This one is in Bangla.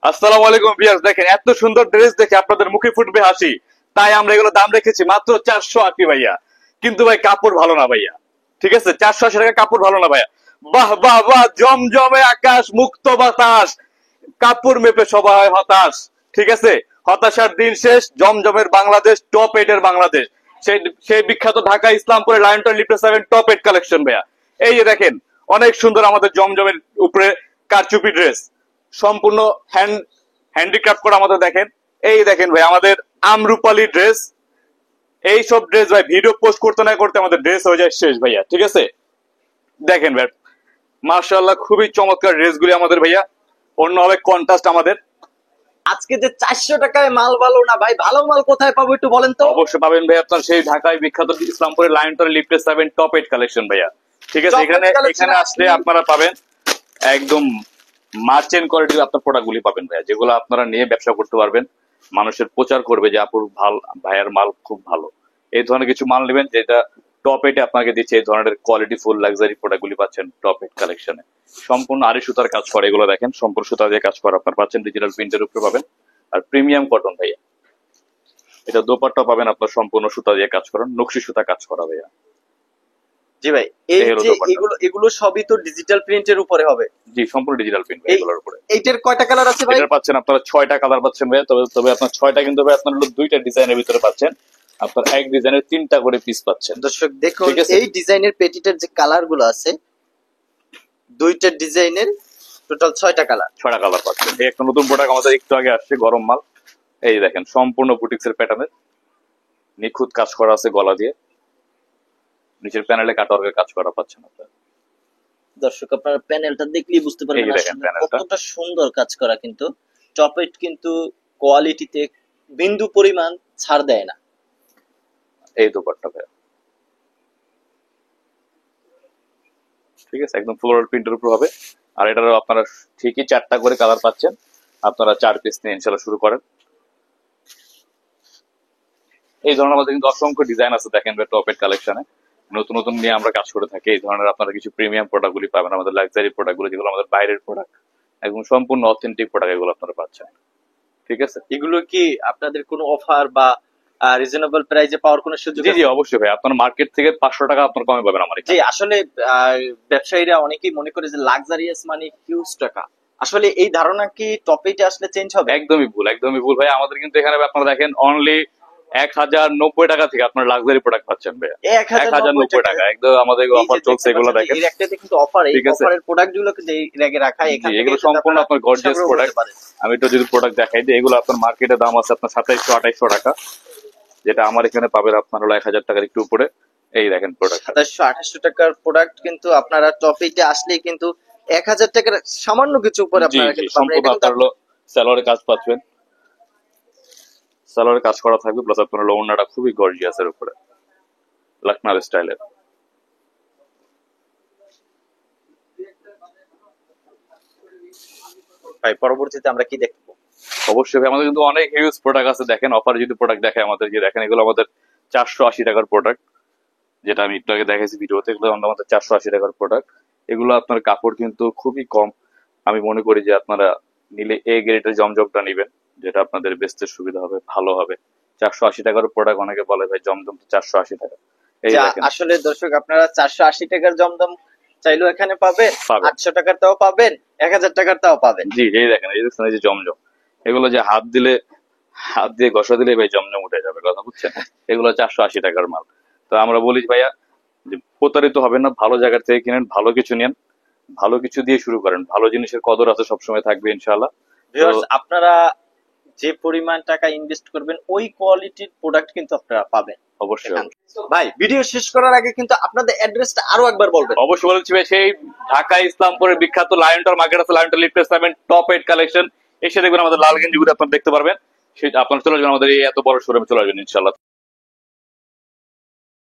আসসালামু আলাইকুম ভিউয়ার্স, দেখেন এত সুন্দর ড্রেস দেখে আপনাদের মুখে ফুটবে হাসি। তাই আমরা এগুলো দাম রেখেছি মাত্র 480 ভাইয়া। কিন্তু ভাই কাপড় ভালো না ভাইয়া, ঠিক আছে? 480 টাকা কাপড় ভালো না ভাইয়া। বাহ বাহ বাহ, জমজমে আকাশ, মুক্ত বাতাস, কাপড় মেপে সবাই হতাশ। ঠিক আছে, হতাশার দিন শেষ, জমজমের বাংলাদেশ, টপ 8 এর বাংলাদেশ। সেই সেই বিখ্যাত ঢাকা ইসলামপুরের লায়ন লিপটা 7 টপ 8 কালেকশন ভাইয়া। এই যে দেখেন, অনেক সুন্দর আমাদের জমজমের উপরে কারচুপি ড্রেস, সম্পূর্ণ হ্যান্ডিক্রাফট করা আমাদের। দেখেন, এই দেখেন ভাই আমাদের আমরুপালি ড্রেস। এই সব ড্রেস ভাই ভিডিও পোস্ট করতে না করতে আমাদের ড্রেস হয়ে যায় শেষ ভাইয়া। ঠিক আছে, দেখেন ভাই মাশাআল্লাহ খুবই চমৎকার ড্রেসগুলি আমাদের ভাইয়া। অন্য হবে কন্ট্রাস্ট আমাদের। আজকে যে 400 টাকায় মাল ভালো না ভাই, ভালো মাল কোথায় পাবো একটু বলেন তো? অবশ্যই পাবেন ভাই আপনার সেই ঢাকায় বিখ্যাত ইসলামপুরের লায়ন লিপটা 7 টপ 8 কালেকশন ভাইয়া। ঠিক আছে, এখানে আসলে আপনারা পাবেন একদম মার্চেন্ট কোয়ালিটির আপনার প্রোডাক্টগুলি পাবেন ভাইয়া, যেগুলো আপনারা নিয়ে ব্যবসা করতে পারবেন। মানুষের প্রচার করবে যে আপুর ভাইয়ার মাল খুব ভালো। এই ধরনের কিছু মাল নেবেন যেটা টপ 8 আপনাকে দিচ্ছে। এই ধরনের কোয়ালিটি ফুল লাক্সারি প্রোডাক্টগুলি পাচ্ছেন টপ 8 কালেকশনে। সম্পূর্ণ আড়ি সুতার কাজ করে, এগুলো দেখেন সম্পূর্ণ সুতা দিয়ে কাজ করা আপনার পাচ্ছেন। ডিজিটাল প্রিন্টের উপরে পাবেন আর প্রিমিয়াম কটন ভাইয়া। এটা দোপাট্টা পাবেন আপনার সম্পূর্ণ সুতা দিয়ে কাজ করা, নকশি সুতা কাজ করা ভাইয়া। জি ভাই, এই যে এগুলো সবই তো ডিজিটাল প্রিন্টের উপরে হবে? জি, সম্পূর্ণ ডিজিটাল প্রিন্ট এগুলোর উপরে। এইটার কয়টা কালার আছে ভাই? এটা পাচ্ছেন আপনারা 6টা কালার পাচ্ছেন ভাই। তবে আপনার 6টা কিন্তু ভাই আপনার হলো 2টা ডিজাইনের ভিতরে পাচ্ছেন। আপনার এক ডিজাইনের 3টা করে পিস পাচ্ছেন। দর্শক দেখুন, এই ডিজাইনের পেটিটার যে কালার গুলো আছে, 2টা ডিজাইনের টোটাল 6টা কালার। 6টা কালার পাচ্ছেন। এই একটা নতুন প্রোডাক্ট আমাদের একটু আগে আসছে, গরম মাল। এই দেখেন সম্পূর্ণ বুটিক্সের প্যাটার্নের নিখুঁত কাজ করা আছে গলা দিয়ে। নিচের প্যানেলে কাটওয়ার্কের কাজ করা পাচ্ছেন আপনারা। দর্শক আপনারা প্যানেলটা দেখলেই বুঝতে পারবেন কতটা সুন্দর কাজ করা। কিন্তু টপ 8 কিন্তু কোয়ালিটিতে বিন্দু পরিমাণ ছাড় দেয় না। এই দোপাট্টা ভাই, ঠিক আছে, একদম ফ্লোরাল প্রিন্টের উপর হবে। আর এটারও আপনারা ঠিকই 4টা করে কালার পাচ্ছেন। আপনারা 4 পিস নিয়ে ইনশাআল্লাহ শুরু করেন। এই ধরনের আমাদের কিন্তু অসংখ্য ডিজাইন আছে দেখেন টপ 8 কালেকশনে। নতুন নতুন নিয়ে আমরা কাজ করে থাকি। এই ধরনের আপনারা কিছু প্রিমিয়াম প্রোডাক্ট গুলি পাবেন, আমাদের লাক্সারি প্রোডাক্ট গুলো, যেগুলো আমাদের বাইরের প্রোডাক্ট, একদম সম্পূর্ণ অথেন্টিক প্রোডাক্ট, এগুলো আপনারা পাচ্ছেন। ঠিক আছে, এগুলো কি আপনাদের কোনো অফার বা রিজনেবল প্রাইসে পাওয়ার কোনো সুযোগ? জি জি অবশ্যই ভাই, আপনার মার্কেট থেকে 500 টাকা আপনার কমে পাবেন আমার এখানে। জি, আসলে ব্যবসায়ীরা অনেকেই মনে করে যে লাক্সারিয়াস মানে হিউজ টাকা। আসলে এই ধারণা কি টপ 8 আসলে চেঞ্জ হবে? একদমই ভুল, একদমই ভুল ভাই। আমাদের কিন্তু এখানে আপনারা দেখেন অনলি 1090 টাকা থেকে আপনার লাক্সারি প্রোডাক্ট পাচ্ছেন ভাই। 1090 টাকা একদম আমাদের অফার চলছে। এগুলো দেখেন, এই একটাতে কিন্তু অফার, এই অফারের প্রোডাক্টগুলোকে যে রেগে রাখা এখানে, এগুলো সম্পূর্ণ আপনার গর্জিয়াস প্রোডাক্ট। আমি একটু যদি প্রোডাক্ট দেখাই দিই, এগুলো আপনার মার্কেটে দাম আছে আপনার 2700-2800 টাকা, যেটা আমার এখানে পাবেন আপনার হলো 1000 টাকার একটু উপরে। এই দেখেন প্রোডাক্ট 2700-2800 টাকার প্রোডাক্ট কিন্তু আপনারা টপ 8 আসলে কিন্তু 1000 টাকার সামান্য কিছু উপরে আপনারা কিন্তু সম্পূর্ণ আপনার হলো সালোয়ারের কাজ পাচ্ছেন। সালোয়ারের কাজ করা থাকবে, প্লাস আপনার হলো ওড়নাটা খুবই গর্জিয়াসের উপরে লখনৌ স্টাইলের। ভাই পরবর্তীতে আমরা কি দেখবো? অবশ্যই ভাই, আমাদের কিন্তু অনেক হিউজ প্রোডাক্ট আছে দেখেন। অফার যদি প্রোডাক্ট দেখায় আমাদের, যে দেখেন এগুলো আমাদের 480 টাকার প্রোডাক্ট, যেটা আমি একটু আগে দেখাইছি ভিডিওতে। এগুলো আমাদের 480 টাকার প্রোডাক্ট। এগুলো আপনার কাপড় কিন্তু খুবই কম। আমি মনে করি যে আপনারা নিলে এ গ্রেডের জমজমটা নিবেন, যেটা আপনাদের বেচতে সুবিধা হবে, ভালো হবে। 480 টাকার প্রোডাক্ট, অনেকে বলে ভাই জমজম তো 480 টাকা। এই দেখেন, আসলে দর্শক আপনারা 480 টাকার জমজম চাইলেও এখানে পাবেন, 800 টাকার তাও পাবেন, 1000 টাকার তাও পাবেন। জি, এই দেখেন, এই দেখছেন, এই যে জমজম, এগুলো যে হাত দিয়ে ঘষা দিলে ভাই জমজম উঠে যাবে, কথা বুঝছেন? এগুলো 480 টাকার মাল। তো আমরা বলি ভাইয়া যে প্রতারিত হবেন না, ভালো জায়গা থেকে কিনেন, ভালো কিছু নেন, ভালো কিছু দিয়ে শুরু করেন। ভালো জিনিসের কদর আছে, সবসময় থাকবে ইনশাআল্লাহ। আপনারা যে পরিমাণ টাকা ইনভেস্ট করবেন ওই কোয়ালিটির প্রোডাক্ট কিন্তু আপনারা পাবেন অবশ্যই। ভাই ভিডিও শেষ করার আগে কিন্তু আপনাদের অ্যাড্রেসটা আরো একবার বলবেন। অবশ্যই বলছি ভাই, সেই ঢাকা ইসলামপুরের বিখ্যাত লায়ন মার্কেট আছে, লায়ন লিফট 7 টপ 8 কালেকশন। এসে দেখবেন আমাদের লালগঞ্জ ঘুরে আপনারা দেখতে পারবেন। সেটা আপনারা চলে যাবেন আমাদের এই এত বড় শোরুমে, চলে আসবেন ইনশাআল্লাহ।